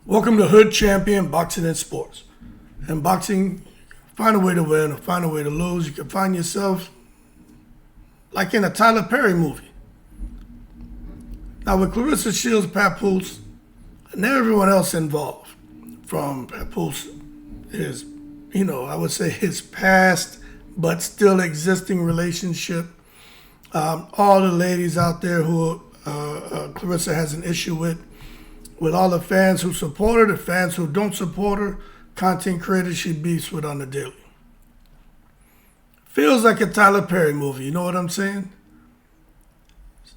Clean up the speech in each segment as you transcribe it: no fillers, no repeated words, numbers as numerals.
Welcome to Hood Champion Boxing and Sports. In boxing, find a way to win or find a way to lose. You can find yourself like in a Tyler Perry movie. Now with Claressa Shields, PAPOOSE, and everyone else involved, from PAPOOSE, I would say his past but still existing relationship. All the ladies out there who Claressa has an issue with all the fans who support her, the fans who don't support her, content creators she beefs with on the daily. Feels like a Tyler Perry movie, you know what I'm saying?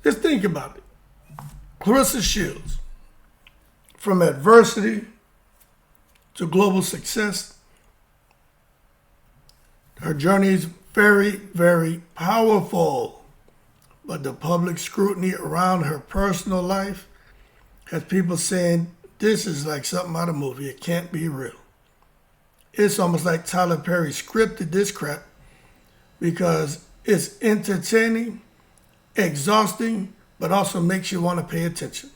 Just think about it. Claressa Shields, from adversity to global success, her journey is very, very powerful. But the public scrutiny around her personal life has people saying, this is like something out of a movie. It can't be real. It's almost like Tyler Perry scripted this crap because it's entertaining, exhausting, but also makes you want to pay attention.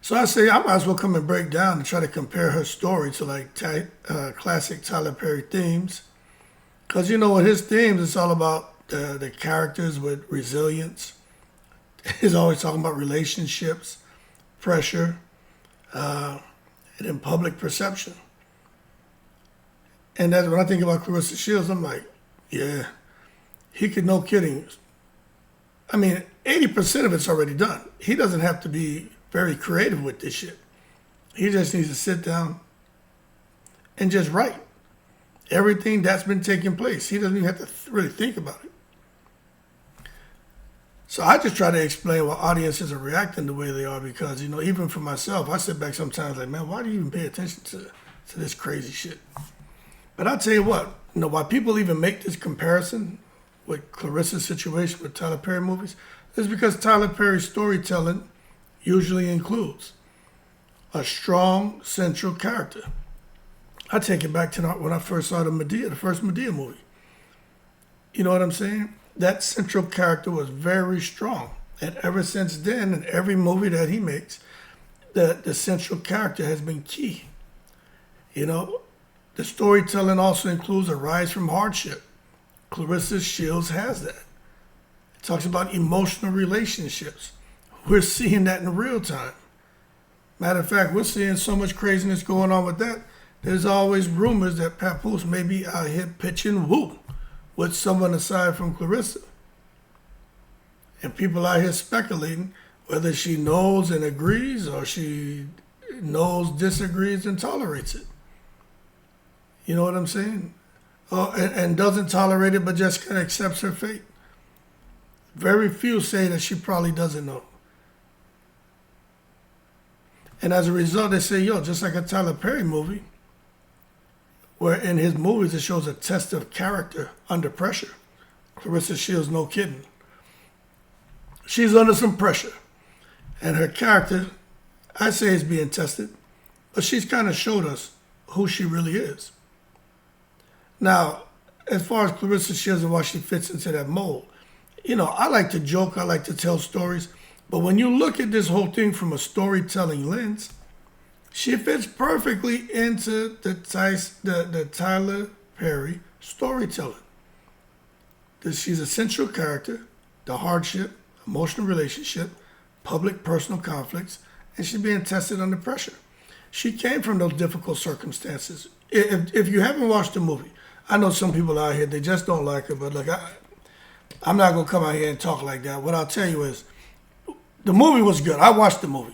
So I say I might as well come and break down and try to compare her story to like classic Tyler Perry themes. Because you know, with his themes, it's all about the characters with resilience. He's always talking about relationships, pressure, and then public perception. And that's when I think about Claressa Shields, I'm like, yeah, he could, no kidding. I mean, 80% of it's already done. He doesn't have to be very creative with this shit. He just needs to sit down and just write everything that's been taking place. He doesn't even have to really think about it. So I just try to explain why audiences are reacting the way they are because, you know, even for myself, I sit back sometimes like, man, why do you even pay attention to this crazy shit? But I'll tell you what, you know, why people even make this comparison with Claressa's situation with Tyler Perry movies is because Tyler Perry's storytelling usually includes a strong central character. I take it back to when I first saw the first Medea movie. You know what I'm saying? That central character was very strong. And ever since then, in every movie that he makes, the central character has been key. You know, the storytelling also includes a rise from hardship. Claressa Shields has that. It talks about emotional relationships. We're seeing that in real time. Matter of fact, we're seeing so much craziness going on with that. There's always rumors that PAPOOSE may be out here pitching woo with someone aside from Claressa. And people out here speculating whether she knows and agrees or she knows, disagrees, and tolerates it. You know what I'm saying? And doesn't tolerate it but just kind of accepts her fate. Very few say that she probably doesn't know. And as a result, they say, yo, just like a Tyler Perry movie, where in his movies it shows a test of character under pressure. Claressa Shields, no kidding. She's under some pressure. And her character, I say, is being tested, but she's kind of showed us who she really is. Now, as far as Claressa Shields and why she fits into that mold, you know, I like to joke, I like to tell stories, but when you look at this whole thing from a storytelling lens, she fits perfectly into the Tyler Perry storytelling. She's a central character, the hardship, emotional relationship, public personal conflicts, and she's being tested under pressure. She came from those difficult circumstances. If you haven't watched the movie, I know some people out here, they just don't like her, but look, I'm not going to come out here and talk like that. What I'll tell you is, the movie was good. I watched the movie.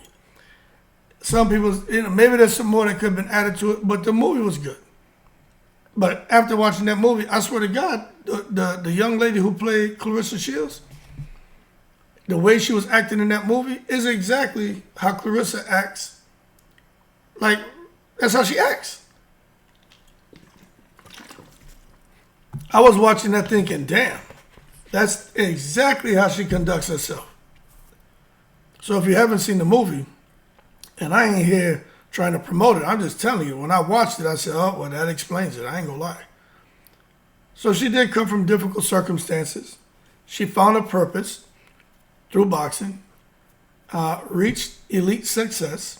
Some people, you know, maybe there's some more that could have been added to it, but the movie was good. But after watching that movie, I swear to God, the young lady who played Claressa Shields, the way she was acting in that movie is exactly how Claressa acts. Like, that's how she acts. I was watching that thinking, damn, that's exactly how she conducts herself. So if you haven't seen the movie, and I ain't here trying to promote it, I'm just telling you, when I watched it, I said, oh, well, that explains it. I ain't gonna lie. So she did come from difficult circumstances. She found a purpose through boxing, reached elite success,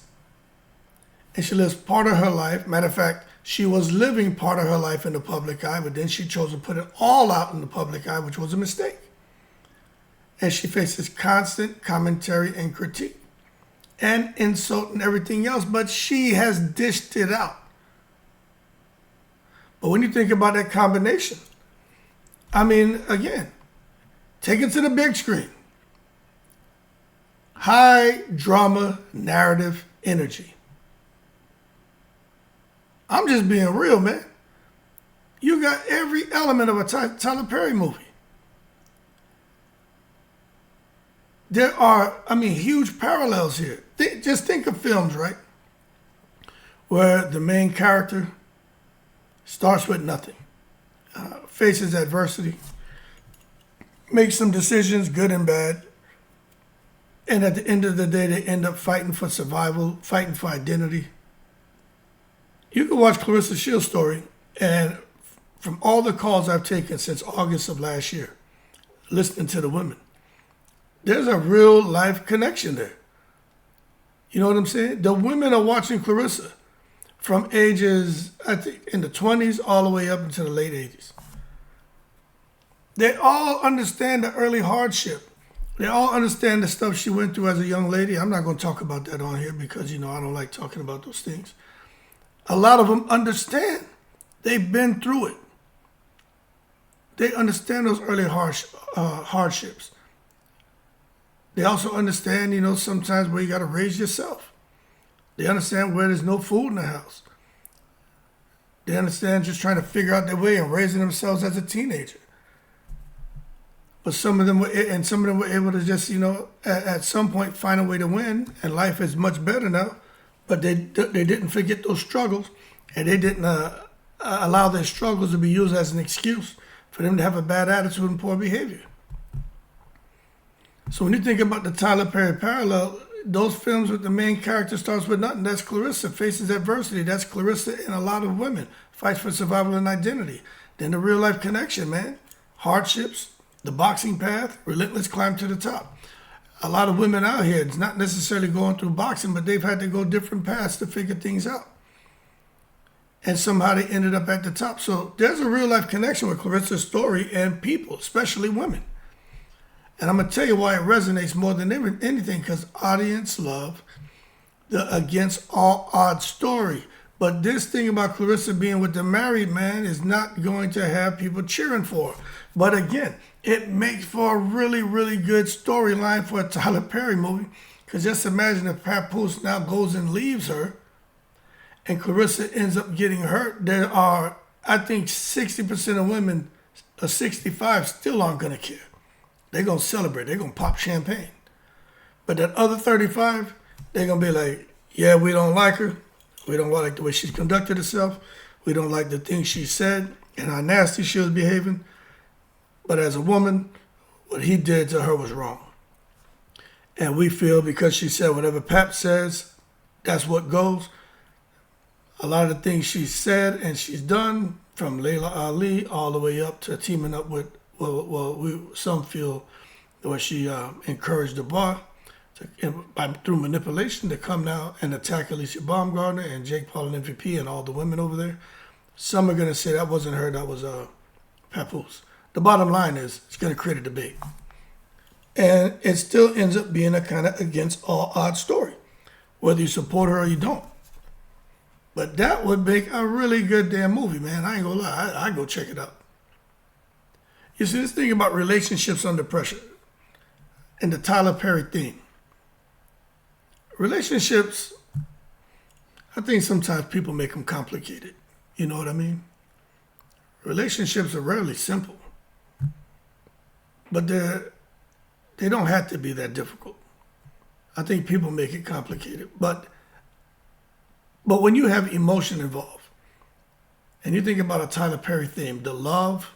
and she lives part of her life. Matter of fact, she was living part of her life in the public eye, but then she chose to put it all out in the public eye, which was a mistake. And she faces constant commentary and critique and insult and everything else, but she has dished it out. But when you think about that combination, I mean, again, take it to the big screen. High drama, narrative, energy. I'm just being real, man. You got every element of a Tyler Perry movie. There are, huge parallels here. Just think of films, right? Where the main character starts with nothing, faces adversity, makes some decisions, good and bad, and at the end of the day, they end up fighting for survival, fighting for identity. You can watch Claressa Shields' story, and from all the calls I've taken since August of last year, listening to the women, there's a real life connection there. You know what I'm saying? The women are watching Claressa from ages, I think, in the 20s all the way up into the late 80s. They all understand the early hardship. They all understand the stuff she went through as a young lady. I'm not going to talk about that on here because, I don't like talking about those things. A lot of them understand. They've been through it. They understand those early hardships. They also understand, sometimes where you got to raise yourself. They understand where there's no food in the house. They understand just trying to figure out their way and raising themselves as a teenager. But some of them were able to just, at some point find a way to win, and life is much better now. But they didn't forget those struggles, and they didn't allow their struggles to be used as an excuse for them to have a bad attitude and poor behavior. So when you think about the Tyler Perry parallel, those films with the main character starts with nothing, that's Claressa, faces adversity. That's Claressa and a lot of women, fights for survival and identity. Then the real life connection, man. Hardships, the boxing path, relentless climb to the top. A lot of women out here, it's not necessarily going through boxing, but they've had to go different paths to figure things out. And somehow they ended up at the top. So there's a real life connection with Claressa's story and people, especially women. And I'm going to tell you why it resonates more than anything, because audience love the against all odds story. But this thing about Claressa being with the married man is not going to have people cheering for her. But again, it makes for a really, really good storyline for a Tyler Perry movie. Because just imagine if PAPOOSE now goes and leaves her and Claressa ends up getting hurt. There are, I think, 60% of women, or 65, still aren't going to care. They're going to celebrate. They're going to pop champagne. But that other 35, they're going to be like, yeah, we don't like her. We don't like the way she's conducted herself. We don't like the things she said and how nasty she was behaving. But as a woman, what he did to her was wrong. And we feel because she said whatever Pap says, that's what goes. A lot of the things she said and she's done, from Layla Ali all the way up to teaming up with, some feel where she encouraged the bar through manipulation to come now and attack Alicia Baumgartner and Jake Paul and MVP and all the women over there. Some are going to say that wasn't her, that was PAPOOSE. The bottom line is it's going to create a debate. And it still ends up being a kind of against all odds story, whether you support her or you don't. But that would make a really good damn movie, man. I ain't going to lie. I'd go check it out. You see, this thing about relationships under pressure and the Tyler Perry theme. Relationships, I think sometimes people make them complicated. You know what I mean? Relationships are rarely simple. But they don't have to be that difficult. I think people make it complicated. But when you have emotion involved, and you think about a Tyler Perry theme, the love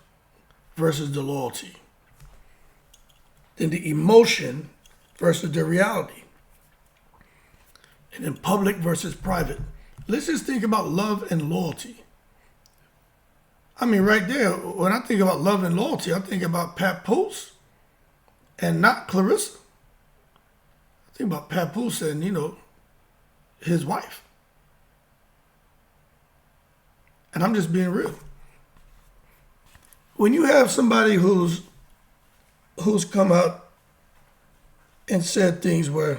versus the loyalty, then the emotion versus the reality, and then public versus private. Let's just think about love and loyalty. I mean, right there, when I think about love and loyalty, I think about PAPOOSE and not Claressa. I think about PAPOOSE and, his wife. And I'm just being real. When you have somebody who's come out and said things where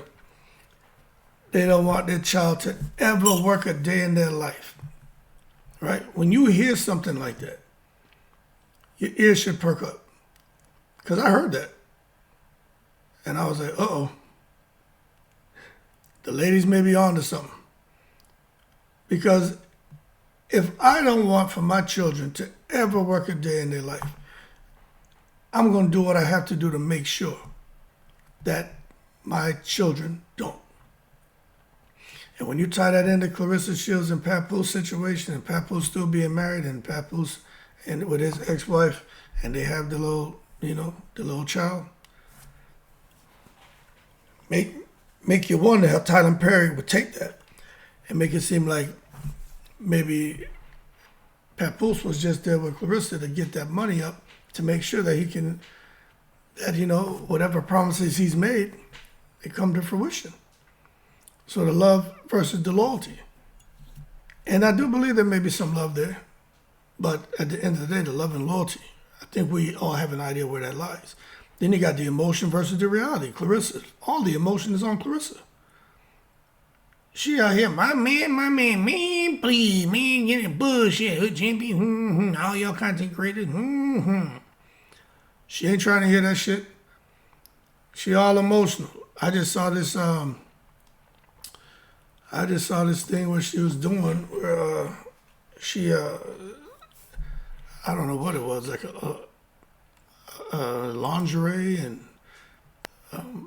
they don't want their child to ever work a day in their life, right? When you hear something like that, your ears should perk up. Because I heard that. And I was like, uh-oh. The ladies may be on to something. Because if I don't want for my children to ever work a day in their life, I'm going to do what I have to do to make sure that my children don't. And when you tie that into Claressa Shields and PAPOOSE situation, and PAPOOSE still being married, and PAPOOSE and with his ex-wife, and they have the little, the little child, make you wonder how Tyler Perry would take that and make it seem like maybe PAPOOSE was just there with Claressa to get that money up to make sure that he can, whatever promises he's made, they come to fruition. So the love versus the loyalty. And I do believe there may be some love there, but at the end of the day, the love and loyalty, I think we all have an idea where that lies. Then you got the emotion versus the reality. Claressa, all the emotion is on Claressa. She out here, my man, please, man, get it bullshit, champion, all y'all content creators, She ain't trying to hear that shit. She all emotional. I just saw this thing where she was doing where she I don't know what it was, like a lingerie and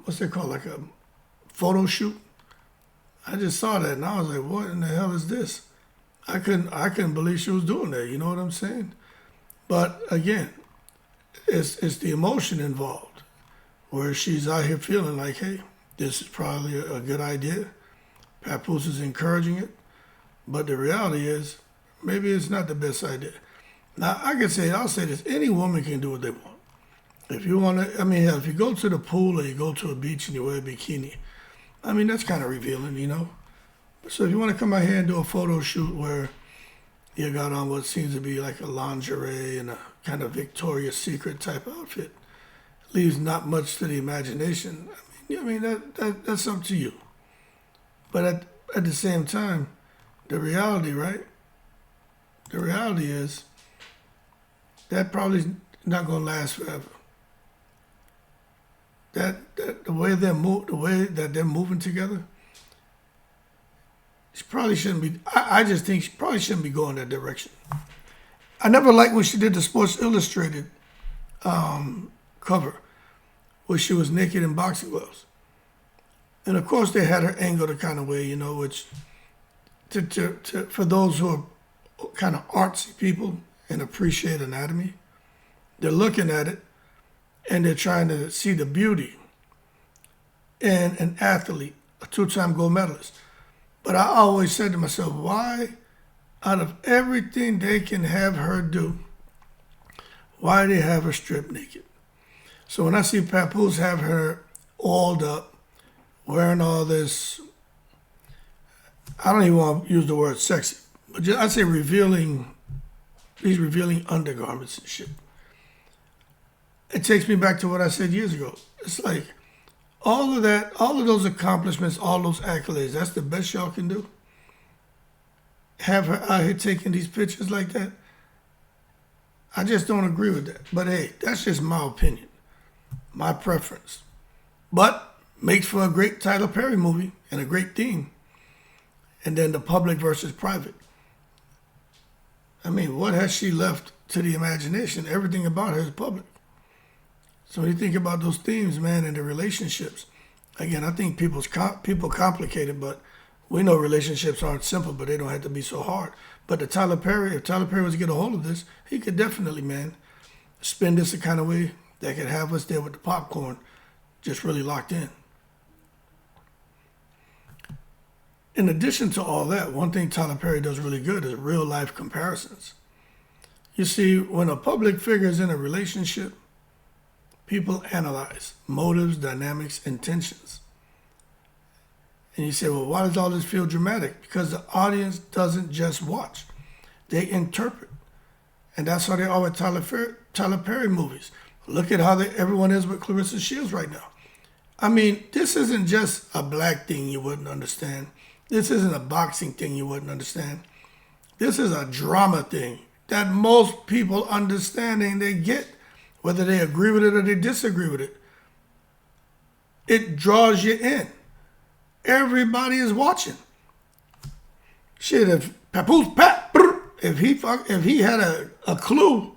what's it called, like a photo shoot. I just saw that and I was like, what in the hell is this? I couldn't believe she was doing that. You know what I'm saying? But again, it's the emotion involved, where she's out here feeling like, hey, this is probably a good idea. PAPOOSE is encouraging it, but the reality is maybe it's not the best idea. Now I'll say this: any woman can do what they want. If you want to, hell, if you go to the pool or you go to a beach and you wear a bikini, that's kind of revealing, So if you want to come out here and do a photo shoot where you got on what seems to be like a lingerie and a kind of Victoria's Secret type outfit, leaves not much to the imagination. That's up to you. But at the same time, the reality, right? The reality is that probably not gonna last forever. The way that they're moving together, she probably shouldn't be. I just think she probably shouldn't be going that direction. I never liked when she did the Sports Illustrated cover, where she was naked in boxing gloves. And of course, they had her angle the kind of way, which for those who are kind of artsy people and appreciate anatomy, they're looking at it and they're trying to see the beauty in an athlete, a two-time gold medalist. But I always said to myself, why, out of everything they can have her do, why do they have her stripped naked? So when I see PAPOOSE have her oiled up, wearing all this, I don't even want to use the word sexy, but I'd say these revealing undergarments and shit. It takes me back to what I said years ago. It's like, all of those accomplishments, all those accolades, that's the best y'all can do? Have her out here taking these pictures like that? I just don't agree with that. But hey, that's just my opinion, my preference. But makes for a great Tyler Perry movie and a great theme. And then the public versus private. What has she left to the imagination? Everything about her is public. So when you think about those themes, man, and the relationships, again, I think people complicate it, but we know relationships aren't simple, but they don't have to be so hard. But if Tyler Perry was to get a hold of this, he could definitely, man, spin this the kind of way that could have us there with the popcorn, just really locked in. In addition to all that, one thing Tyler Perry does really good is real life comparisons. You see, when a public figure is in a relationship, people analyze motives, dynamics, intentions. And you say, well, why does all this feel dramatic? Because the audience doesn't just watch. They interpret. And that's how they are with Tyler Perry movies. Look at how everyone is with Claressa Shields right now. I mean, this isn't just a black thing you wouldn't understand. This isn't a boxing thing you wouldn't understand. This is a drama thing that most people understand and they get, whether they agree with it or they disagree with it. It draws you in. Everybody is watching. Shit, if PAPOOSE, if he had a clue,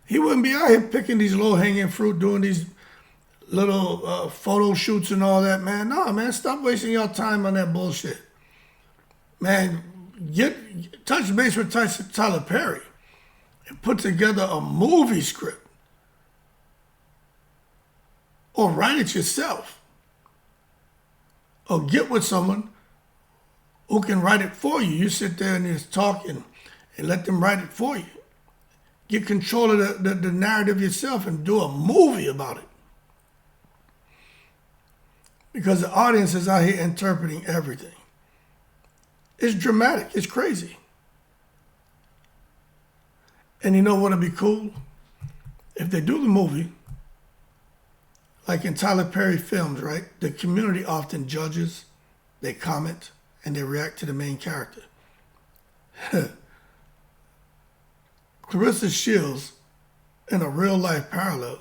he wouldn't be out here picking these low-hanging fruit, doing these little photo shoots and all that, man. No, man, stop wasting your time on that bullshit. Man, touch base with Tyler Perry and put together a movie script. Or write it yourself. Or get with someone who can write it for you. You sit there and just talk and let them write it for you. Get control of the narrative yourself and do a movie about it. Because the audience is out here interpreting everything. It's dramatic. It's crazy. And you know what would be cool? If they do the movie, like in Tyler Perry films, right? The community often judges, they comment, and they react to the main character. Claressa Shields, in a real life parallel,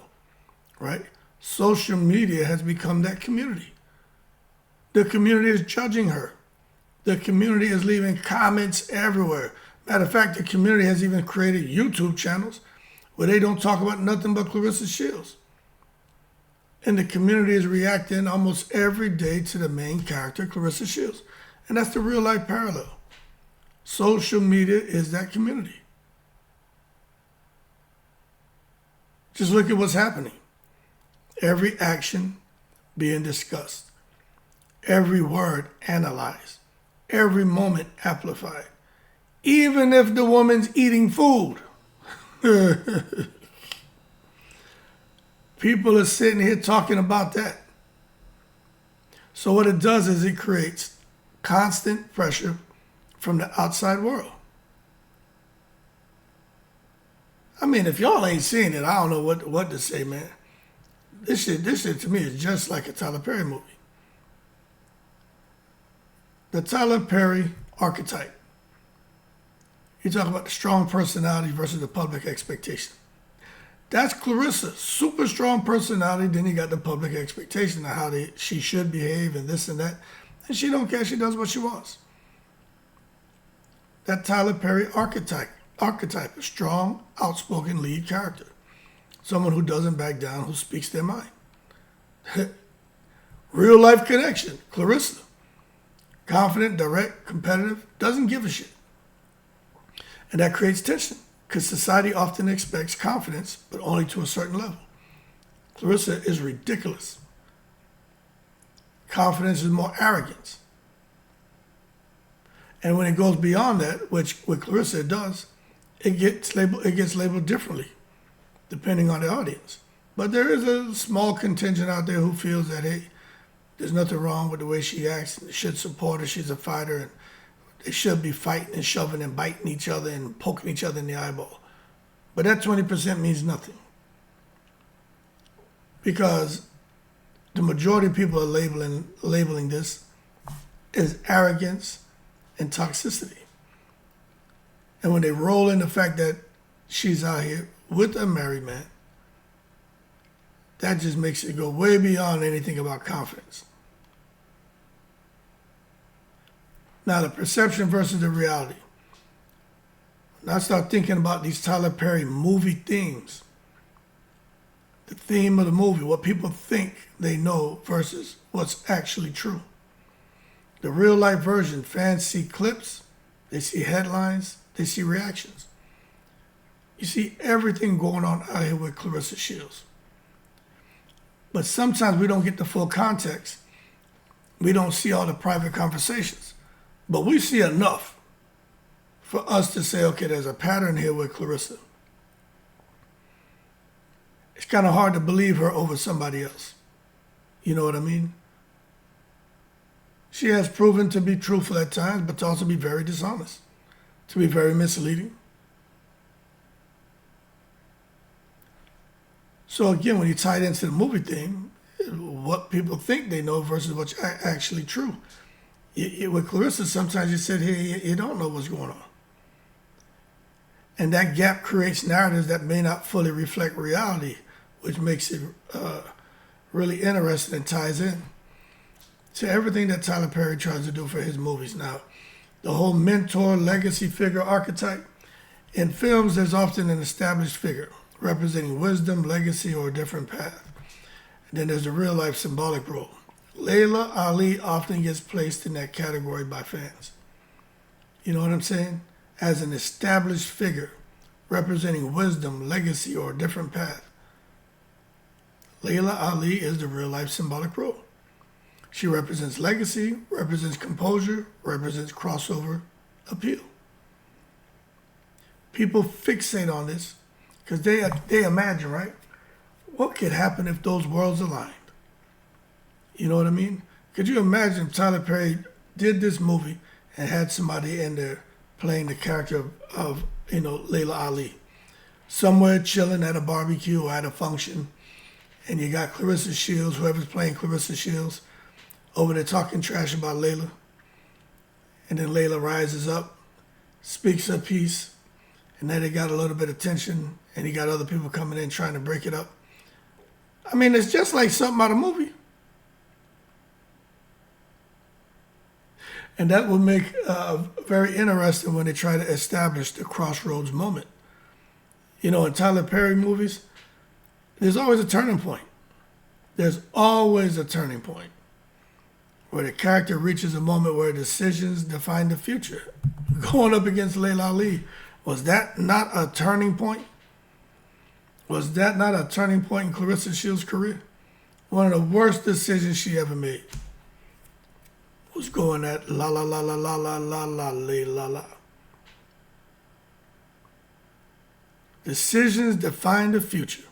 right? Social media has become that community. The community is judging her. The community is leaving comments everywhere. Matter of fact, the community has even created YouTube channels where they don't talk about nothing but Claressa Shields. And the community is reacting almost every day to the main character, Claressa Shields. And that's the real life parallel. Social media is that community. Just look at what's happening. Every action being discussed. Every word analyzed. Every moment amplified. Even if the woman's eating food. People are sitting here talking about that. So what it does is it creates constant pressure from the outside world. I mean, if y'all ain't seen it, I don't know what to say, man. This shit to me is just like a Tyler Perry movie. The Tyler Perry archetype. You talk about the strong personality versus the public expectation. That's Claressa, super strong personality. Then you got the public expectation of how she should behave and this and that. And she don't care. She does what she wants. That Tyler Perry archetype, a strong, outspoken lead character. Someone who doesn't back down, who speaks their mind. Real life connection, Claressa. Confident, direct, competitive, doesn't give a shit. And that creates tension because society often expects confidence, but only to a certain level. Claressa is ridiculous. Confidence is more arrogance. And when it goes beyond that, which with Claressa it does, it gets labeled differently, depending on the audience. But there is a small contingent out there who feels that, hey, there's nothing wrong with the way she acts. They should support her. She's a fighter. And they should be fighting and shoving and biting each other and poking each other in the eyeball. But that 20% means nothing. Because the majority of people are labeling this as arrogance and toxicity. And when they roll in the fact that she's out here with a married man, that just makes it go way beyond anything about confidence. Now, the perception versus the reality. Now I start thinking about these Tyler Perry movie themes. The theme of the movie, what people think they know versus what's actually true. The real life version, fans see clips, they see headlines, they see reactions. You see everything going on out here with Claressa Shields. But sometimes we don't get the full context. We don't see all the private conversations. But we see enough for us to say, okay, there's a pattern here with Claressa. It's kind of hard to believe her over somebody else. You know what I mean? She has proven to be truthful at times, but to also be very dishonest, to be very misleading, So again, when you tie it into the movie theme, what people think they know versus what's actually true. With Claressa, sometimes you sit here, you don't know what's going on. And that gap creates narratives that may not fully reflect reality, which makes it really interesting and ties in to everything that Tyler Perry tries to do for his movies now. The whole mentor legacy figure archetype. In films, there's often an established figure representing wisdom, legacy, or a different path. And then there's the real life symbolic role. Layla Ali often gets placed in that category by fans. You know what I'm saying? As an established figure representing wisdom, legacy, or a different path. Layla Ali is the real life symbolic role. She represents legacy, represents composure, represents crossover appeal. People fixate on this because they imagine, right? What could happen if those worlds aligned? You know what I mean? Could you imagine if Tyler Perry did this movie and had somebody in there playing the character of Layla Ali, somewhere chilling at a barbecue or at a function, and you got Claressa Shields, whoever's playing Claressa Shields, over there talking trash about Layla, and then Layla rises up, speaks her piece, and then they got a little bit of tension, and you got other people coming in trying to break it up. I mean, it's just like something out of a movie. And that will make very interesting when they try to establish the crossroads moment. You know, in Tyler Perry movies, there's always a turning point. There's always a turning point where the character reaches a moment where decisions define the future. Going up against Layla Ali, was that not a turning point? Was that not a turning point in Claressa Shields' career? One of the worst decisions she ever made was going at la la la la la la la la la la. Decisions define the future.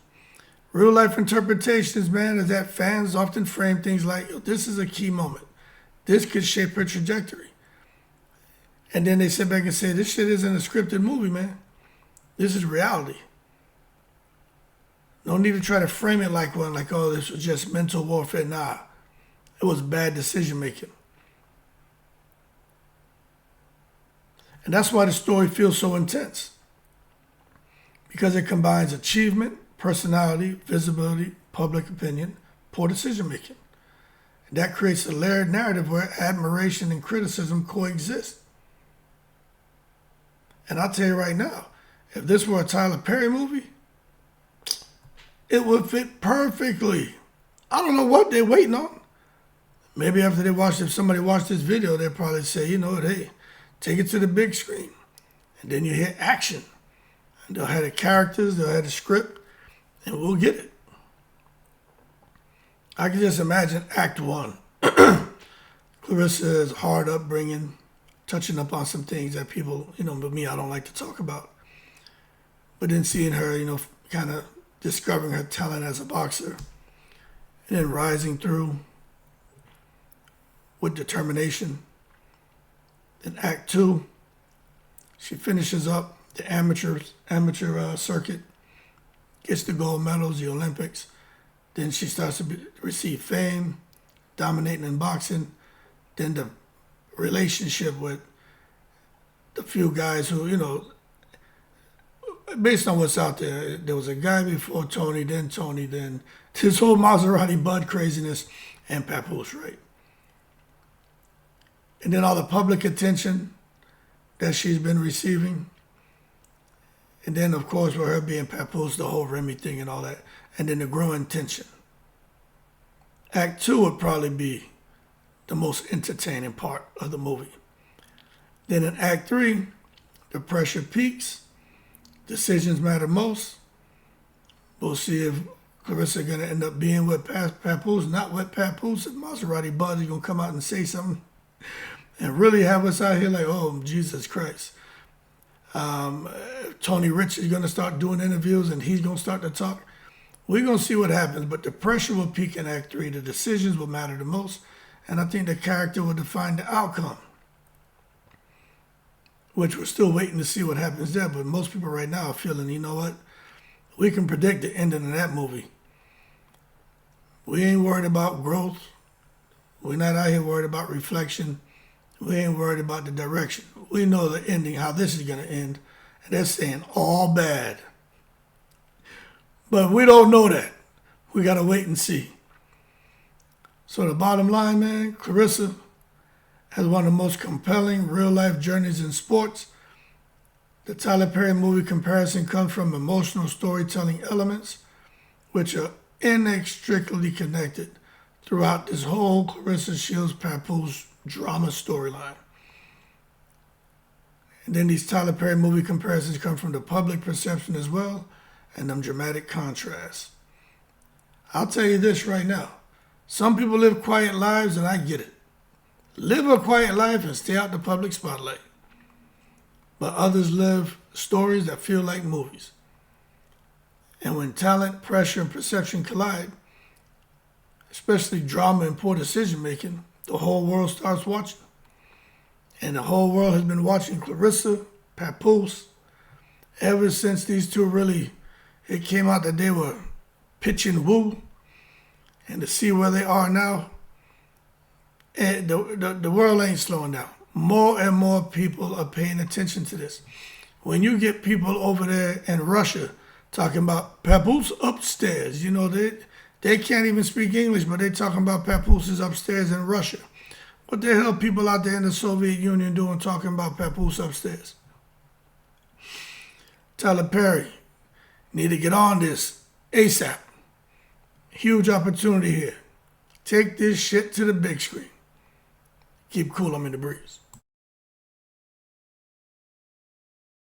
Real life interpretations, man, is that fans often frame things like, this is a key moment. This could shape her trajectory. And then they sit back and say, this shit isn't a scripted movie, man. This is reality. No need to try to frame it like one, like, oh, this was just mental warfare. Nah, it was bad decision making. And that's why the story feels so intense. Because it combines achievement, personality, visibility, public opinion, poor decision making. And that creates a layered narrative where admiration and criticism coexist. And I'll tell you right now, if this were a Tyler Perry movie, it would fit perfectly. I don't know what they're waiting on. Maybe after if somebody watched this video, they'll probably say, you know what, hey, take it to the big screen. And then you hit action. And they'll have the characters, they'll have the script, and we'll get it. I can just imagine Act 1. Claressa's hard upbringing, touching up on some things that people, but me, I don't like to talk about. But then seeing her, kind of discovering her talent as a boxer, and then rising through with determination. In Act 2, she finishes up the amateur circuit, gets the gold medals, the Olympics. Then she starts to receive fame, dominating in boxing. Then the relationship with the few guys who, based on what's out there, there was a guy before Tony, then this whole Maserati Bud craziness and PAPOOSE, right? And then all the public attention that she's been receiving. And then, of course, with her being PAPOOSE, the whole Remy thing and all that. And then the growing tension. Act 2 would probably be the most entertaining part of the movie. Then in Act 3, the pressure peaks. Decisions matter most. We'll see if Claressa going to end up being with PAPOOSE, not with PAPOOSE. If Maserati Bud is going to come out and say something and really have us out here like, oh, Jesus Christ. Tony Rich is going to start doing interviews and he's going to start to talk. We're going to see what happens, but the pressure will peak in Act 3. The decisions will matter the most, and I think the character will define the outcome, which we're still waiting to see what happens there, but most people right now are feeling, you know what, We can predict the ending of that movie. We ain't worried about growth. We're not out here worried about reflection. We ain't worried about the direction. We know the ending, how this is going to end. And they're saying all bad. But we don't know that. We got to wait and see. So the bottom line, man, Claressa has one of the most compelling real-life journeys in sports. The Tyler Perry movie comparison comes from emotional storytelling elements, which are inextricably connected throughout this whole Claressa Shields PAPOOSE drama storyline. And then these Tyler Perry movie comparisons come from the public perception as well, and them dramatic contrasts. I'll tell you this right now. Some people live quiet lives, and I get it. Live a quiet life and stay out the public spotlight. But others live stories that feel like movies. And when talent, pressure, and perception collide, especially drama and poor decision making, the whole world starts watching. And the whole world has been watching Claressa, PAPOOSE, ever since these two it came out that they were pitching woo. And to see where they are now, and the world ain't slowing down. More and more people are paying attention to this. When you get people over there in Russia talking about PAPOOSE upstairs, they can't even speak English, but they're talking about PAPOOSE's upstairs in Russia. What the hell people out there in the Soviet Union doing talking about PAPOOSE upstairs? Tyler Perry need to get on this ASAP. Huge opportunity here. Take this shit to the big screen. Keep cool, I'm in the breeze.